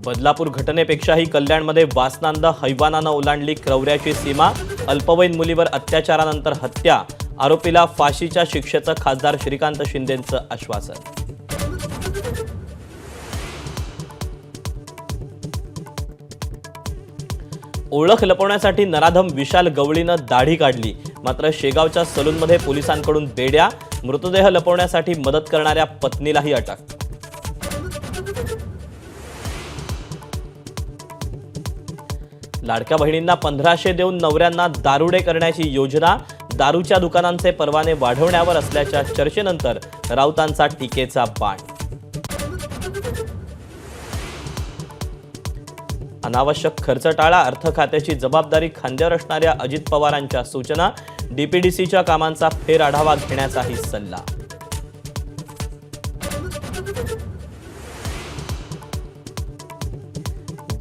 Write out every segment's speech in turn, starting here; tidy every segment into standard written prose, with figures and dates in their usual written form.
बदलापूर घटनेपेक्षाही कल्याणमध्ये वासनांद हैवानानं ओलांडली क्रौर्याची सीमा। अल्पवयीन मुलीवर अत्याचारानंतर हत्या, आरोपीला फाशीच्या शिक्षेचं खासदार श्रीकांत शिंदेंचं आश्वासन। ओळख लपवण्यासाठी नराधम विशाल गवळीनं दाढी काढली, मात्र शेगावच्या सलूनमध्ये पोलिसांकडून बेड्या। मृतदेह लपवण्यासाठी मदत करणाऱ्या पत्नीलाही अटक। लाडक्या बहिणींना 1500 देऊन नवऱ्यांना दारुडे करण्याची योजना। दारूच्या दुकानांचे परवाने वाढवण्यावर असल्याच्या चर्चेनंतर राऊतांचा टीकेचा बाण। अनावश्यक खर्च टाळा, अर्थ खात्याची जबाबदारी खांद्यावर असणाऱ्या अजित पवारांच्या सूचना। डीपीडीसीच्या कामांचा फेरआढावा घेण्याचाही सल्ला।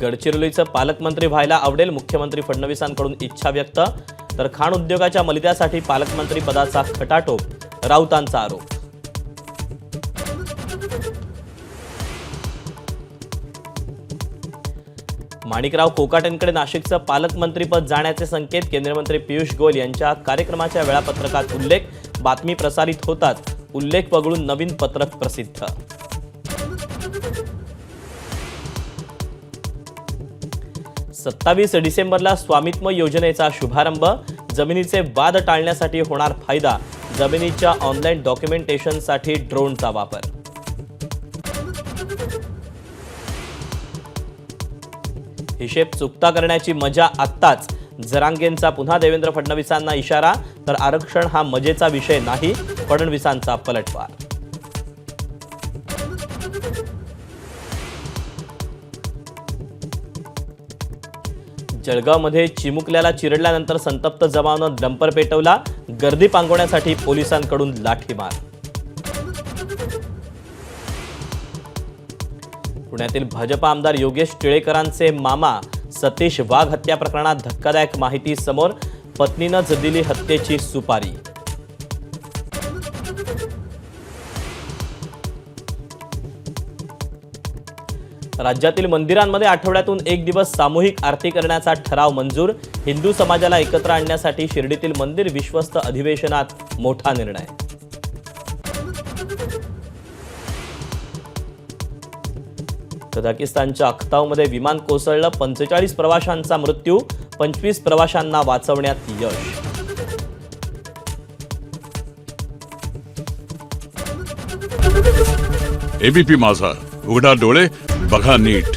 गडचिरोलीचं पालकमंत्री व्हायला आवडेल, मुख्यमंत्री फडणवीसांकडून इच्छा व्यक्त। तर खाण उद्योगाच्या मलित्यासाठी पालकमंत्री पदाचा खटाटोप, राऊतांचा आरोप। माणिकराव कोकाटेंकडे नाशिकचं पालकमंत्रीपद जाण्याचे संकेत। केंद्रीय मंत्री पियुष गोयल यांच्या कार्यक्रमाच्या वेळापत्रकात उल्लेख। बातमी प्रसारित होताच उल्लेख वगळून नवीन पत्रक प्रसिद्ध। 27 डिसेंबरला स्वामित्व योजनेचा शुभारंभ। जमिनीचे वाद टाळण्यासाठी होणार फायदा। जमिनीच्या ऑनलाईन डॉक्युमेंटेशनसाठी ड्रोनचा वापर। हिशेब चुकता करण्याची मजा आत्ताच। जरांगेंचा पुन्हा देवेंद्र फडणवीसांना इशारा। तर आरक्षण हा मजेचा विषय नाही, फडणवीसांचा पलटवार। जळगावमध्ये चिमुकल्याला चिरडल्यानंतर संतप्त जमावानं डंपर पेटवला। गर्दी पांगवण्यासाठी पोलिसांकडून लाठीमार। पुण्यातील भाजपा आमदार योगेश टिळेकरांचे मामा सतीश वाघ हत्या प्रकरणात धक्कादायक माहिती समोर। पत्नीनंच दिली हत्येची सुपारी। राज्यातील मंदिरांमध्ये आठवड्यातून एक दिवस सामूहिक आरती करण्याचा ठराव मंजूर। हिंदू समाजाला एकत्र आणण्यासाठी शिर्डीतील मंदिर विश्वस्त अधिवेशनात मोठा निर्णय। कझाकिस्तानच्या अख्तावमध्ये विमान कोसळलं, 45 प्रवाशांचा मृत्यू, 25 प्रवाशांना वाचवण्यात यश। एबीपी माझा, उघडा डोळे बघा नीट।